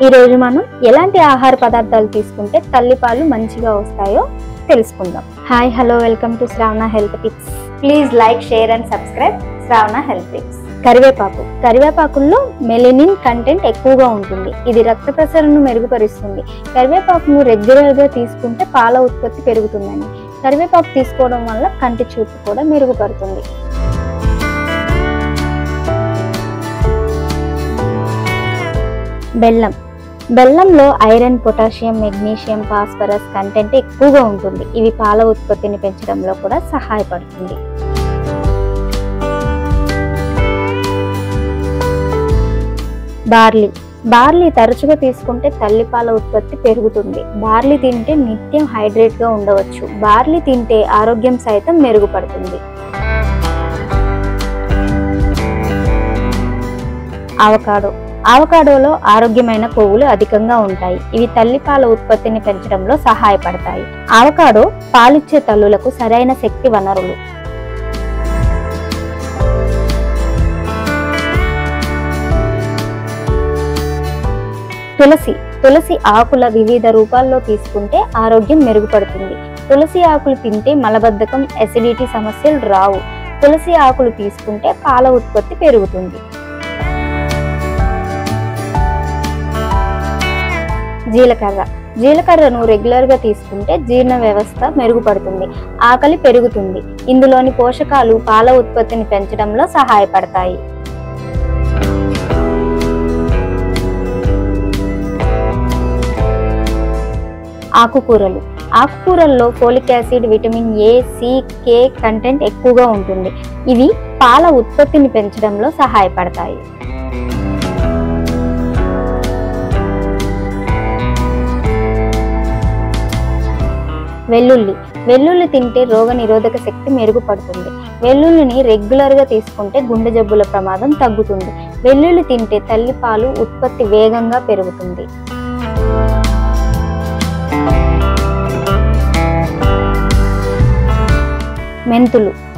ఈ రోజు మనం ఎలాంటి ఆహార పదార్థాలు తీసుకుంటే తల్లిపాలు మంచిగా వస్తాయో తెలుసుకుందాం. Hi hello welcome to Shravana health tips. Please like share and subscribe Shravana health tips. కరివేపాకుల్లో మెలనిన్ కంటెంట్ ఎక్కువగా ఉంటుంది. ఇది రక్త ప్రసరణను మెరుగుపరుస్తుంది. కరివేపాకును రెగ్యులర్ గా తీసుకుంటే పాల ఉత్పత్తి పెరుగుతుందని. కరివేపాకు తీసుకోవడం వల్ల కంటి చూపు కూడా మెరుగుపడుతుంది. బెల్లంలో iron, potassium, magnesium, phosphorus content ఎక్కువగా ఉంటుంది. ఇవి పాల ఉత్పత్తిని పెంచడంలో కూడా సహాయపడుతుంది. బార్లీ తరచుగా తీసుకుంటే తల్లిపాల ఉత్పత్తి పెరుగుతుంది. బార్లీ తింటే నిత్యం హైడ్రేట్ గా ఉండవచ్చు. బార్లీ తింటే ఆరోగ్యం సైతం మెరుగుపడుతుంది. ఆవకాడోలో ఆరోగ్యమైన కొవ్వులు అధికంగా ఉంటాయి. ఇవి తల్లిపాల ఉత్పత్తిని పెంచడంలో సహాయపడతాయి. ఆవకాడో పాలిచ్చే తల్లులకు సరైన శక్తి వనరులు. తులసి ఆకుల వివిధ రూపాల్లో తీసుకుంటే ఆరోగ్యం మెరుగుపడుతుంది. తులసి ఆకులు తింటే మలబద్ధకం, ఎసిడిటీ సమస్యలు రావు. తులసి ఆకులు తీసుకుంటే పాల ఉత్పత్తి పెరుగుతుంది. జీలకర్రను రెగ్యులర్ గా తీసుకుంటే జీర్ణ వ్యవస్థ మెరుగుపడుతుంది. ఆకలి పెరుగుతుంది. ఇందులోని పోషకాలు పాల ఉత్పత్తిని పెంచడంలో సహాయపడతాయి. ఆకుకూరల్లో folic acid, vitamin A, C, K content ఎక్కువగా ఉంటుంది. ఇవి పాల ఉత్పత్తిని పెంచడంలో సహాయపడతాయి. వెల్లుల్లి తింటే రోగ నిరోధక శక్తి మెరుగుపడుతుంది. వెల్లుల్లిని రెగ్యులర్ గా తీసుకుంటే గుండె జబ్బుల ప్రమాదం తగ్గుతుంది. వెల్లుల్లి తింటే తల్లిపాలు ఉత్పత్తి వేగంగా పెరుగుతుంది.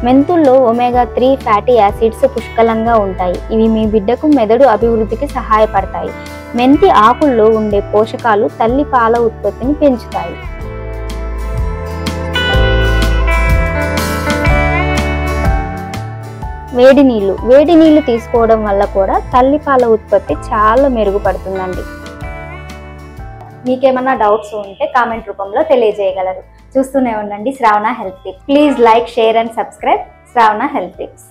మెంతుల్లో ఒమేగా 3 ఫ్యాటీ యాసిడ్స్ పుష్కలంగా ఉంటాయి. ఇవి మీ బిడ్డకు మెదడు అభివృద్ధికి సహాయపడతాయి. మెంతి ఆకుల్లో ఉండే పోషకాలు తల్లి పాల ఉత్పత్తిని పెంచుతాయి. వేడి నీళ్లు తీసుకోవడం వల్ల కూడా తల్లిపాల ఉత్పత్తి చాలా మెరుగుపడుతుందండి. మీకేమన్నా డౌట్స్ ఉంటే కామెంట్ రూపంలో తెలియజేయగలరు. చూస్తూనే ఉండండి Shravana health tips. Please like share and subscribe Shravana health tips.